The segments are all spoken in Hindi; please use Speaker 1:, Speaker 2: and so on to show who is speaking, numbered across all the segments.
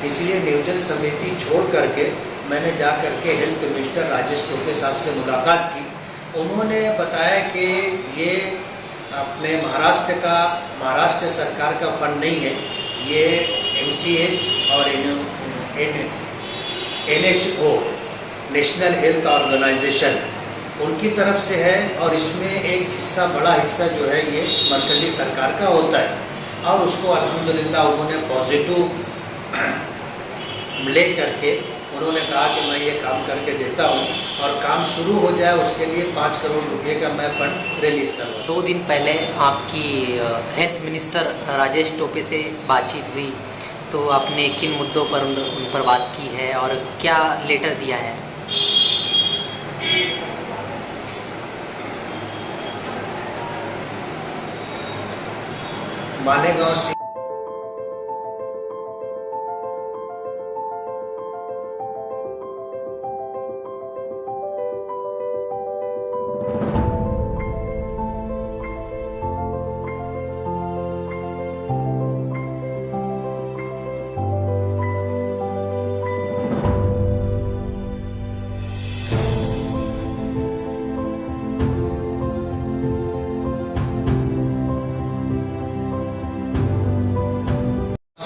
Speaker 1: इसलिए नियोजन समिति छोड़ करके मैंने जा करके हेल्थ मिनिस्टर राजेश टोपे साहब से मुलाकात की। उन्होंने बताया कि ये अपने महाराष्ट्र सरकार का फंड नहीं है, ये MCH और NHO नेशनल हेल्थ ऑर्गेनाइजेशन उनकी तरफ से है, और इसमें एक हिस्सा, बड़ा हिस्सा जो है ये मरकजी सरकार का होता है। और उसको अल्हम्दुलिल्लाह उन्होंने पॉजिटिव ले करके उन्होंने कहा कि मैं ये काम करके देता हूँ, और काम शुरू हो जाए उसके लिए 5 करोड़ रुपए का मैं फंड रिलीज करूँगा।
Speaker 2: 2 दिन पहले आपकी हेल्थ मिनिस्टर राजेश टोपे से बातचीत हुई, तो आपने किन मुद्दों पर उन पर बात की है और क्या लेटर दिया है?
Speaker 1: मालेगांव से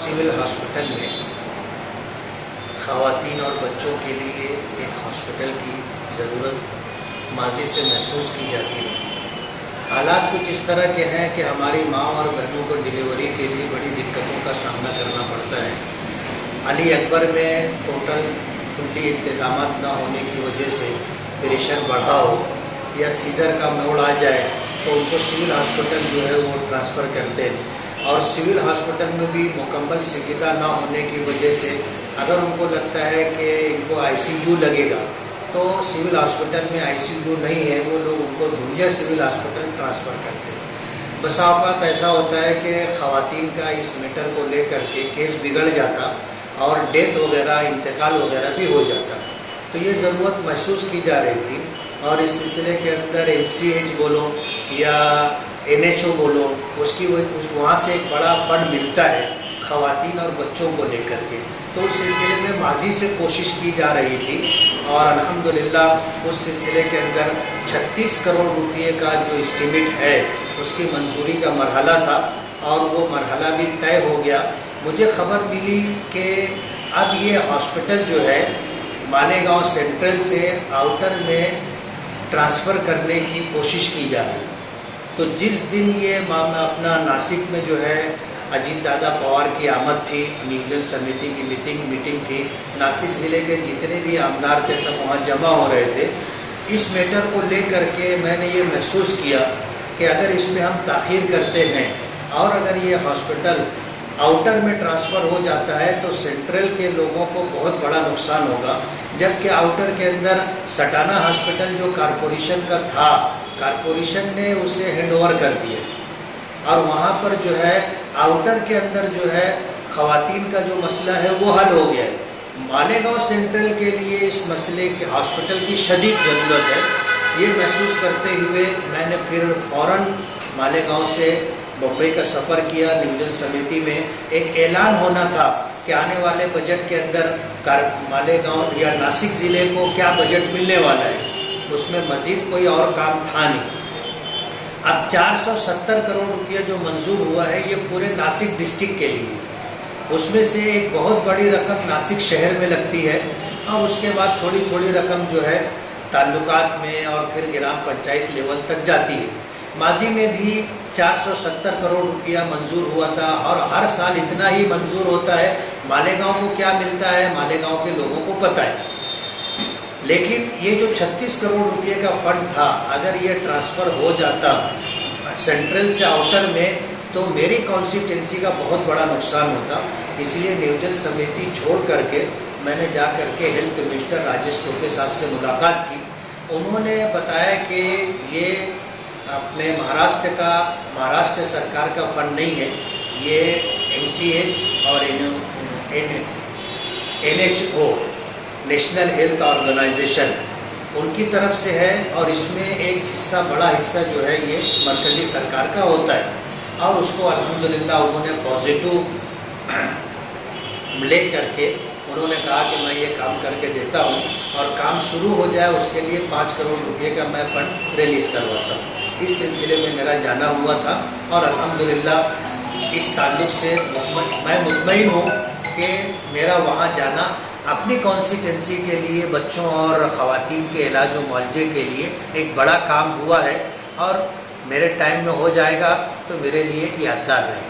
Speaker 1: सिविल हॉस्पिटल में ख़वातीन और बच्चों के लिए एक हॉस्पिटल की ज़रूरत माजी से महसूस की जाती है। हालात कुछ इस तरह के हैं कि हमारी माँ और बहनों को डिलीवरी के लिए बड़ी दिक्कतों का सामना करना पड़ता है। अली अकबर में टोटल कुल्ली इंतजाम न होने की वजह से प्रेशर बढ़ा हो या सीज़र का मोड़ आ जाए तो उनको सिविल हॉस्पिटल जो है वो ट्रांसफ़र करते हैं, और सिविल हॉस्पिटल में भी मुकम्मल सुविधा ना होने की वजह से अगर उनको लगता है कि इनको ICU लगेगा तो सिविल हॉस्पिटल में ICU नहीं है, वो लोग उनको धुलिया सिविल हॉस्पिटल ट्रांसफ़र करते हैं। बसा औक़ात ऐसा होता है कि ख़वातीन का इस मैटर को लेकर के केस बिगड़ जाता और डेथ वगैरह, इंतकाल वगैरह भी हो जाता। तो ये ज़रूरत महसूस की जा रही थी, और इस सिलसिले के अंदर MCH बोलो या NHO बोलो, उसकी वहाँ से एक बड़ा फंड मिलता है ख़वातीन और बच्चों को लेकर के। तो उस सिलसिले में माजी से कोशिश की जा रही थी, और अल्हम्दुलिल्लाह उस सिलसिले के अंदर 36 करोड़ रुपये का जो एस्टिमेट है उसकी मंजूरी का मरहला था, और वो मरहला भी तय हो गया। मुझे खबर मिली कि अब ये हॉस्पिटल जो है मालेगांव सेंट्रल से आउटर में ट्रांसफ़र करने की कोशिश की जा रही है। तो जिस दिन ये मामला अपना नासिक में जो है अजीत दादा पवार की आमद थी, नियोजन समिति की मीटिंग थी, नासिक ज़िले के जितने भी आमदार थे सब वहाँ जमा हो रहे थे। इस मैटर को लेकर के मैंने ये महसूस किया कि अगर इसमें हम ताख़ीर करते हैं और अगर ये हॉस्पिटल आउटर में ट्रांसफ़र हो जाता है तो सेंट्रल के लोगों को बहुत बड़ा नुकसान होगा, जबकि आउटर के अंदर सटाना हॉस्पिटल जो कॉरपोरेशन का था, कॉरपोरेशन ने उसे हैंडओवर कर दिया, और वहाँ पर जो है आउटर के अंदर जो है ख़वातीन का जो मसला है वो हल हो गया है। मालेगांव सेंट्रल के लिए इस मसले के हॉस्पिटल की शदीद ज़रूरत है। ये महसूस करते हुए मैंने फिर फ़ौरन मालेगांव से बम्बई का सफ़र किया। नियोजन समिति में एक ऐलान होना था कि आने वाले बजट के अंदर मालेगांव या नासिक ज़िले को क्या बजट मिलने वाला है, उसमें मज़ीद कोई और काम था नहीं। अब 470 करोड़ रुपया जो मंजूर हुआ है ये पूरे नासिक डिस्ट्रिक्ट के लिए, उसमें से एक बहुत बड़ी रकम नासिक शहर में लगती है, और उसके बाद थोड़ी थोड़ी रकम जो है ताल्लुकात में और फिर ग्राम पंचायत लेवल तक जाती है। माजी में भी 470 करोड़ रुपया मंजूर हुआ था, और हर साल इतना ही मंजूर होता है। मालेगांव को क्या मिलता है मालेगांव के लोगों को पता है, लेकिन ये जो 36 करोड़ रुपये का फंड था अगर ये ट्रांसफ़र हो जाता सेंट्रल से आउटर में तो मेरी कॉन्स्टिट्यूंसी का बहुत बड़ा नुकसान होता। इसलिए नियोजन समिति छोड़ करके मैंने जा करके हेल्थ मिनिस्टर राजेश टोपे साहब से मुलाकात की। उन्होंने बताया कि ये अपने महाराष्ट्र सरकार का फंड नहीं है, ये MCH और NHO नेशनल हेल्थ ऑर्गेनाइजेशन उनकी तरफ से है, और इसमें एक हिस्सा, बड़ा हिस्सा जो है ये मरकजी सरकार का होता है, और उसको अल्हम्दुलिल्लाह उन्होंने पॉजिटिव ले करके उन्होंने कहा कि मैं ये काम करके देता हूँ और काम शुरू हो जाए उसके लिए 5 करोड़ रुपए का मैं फंड रिलीज़ करवाता हूँ। इस सिलसिले में मेरा जाना हुआ था और अल्हम्दुलिल्लाह इस ताल्लुक़ से मैं मुतमईन हूँ कि मेरा वहाँ जाना अपनी कॉन्स्टिट्यूंसी के लिए बच्चों और ख़वातीन के इलाज व मुआवजे के लिए एक बड़ा काम हुआ है और मेरे टाइम में हो जाएगा तो मेरे लिए यादगार रहेगा।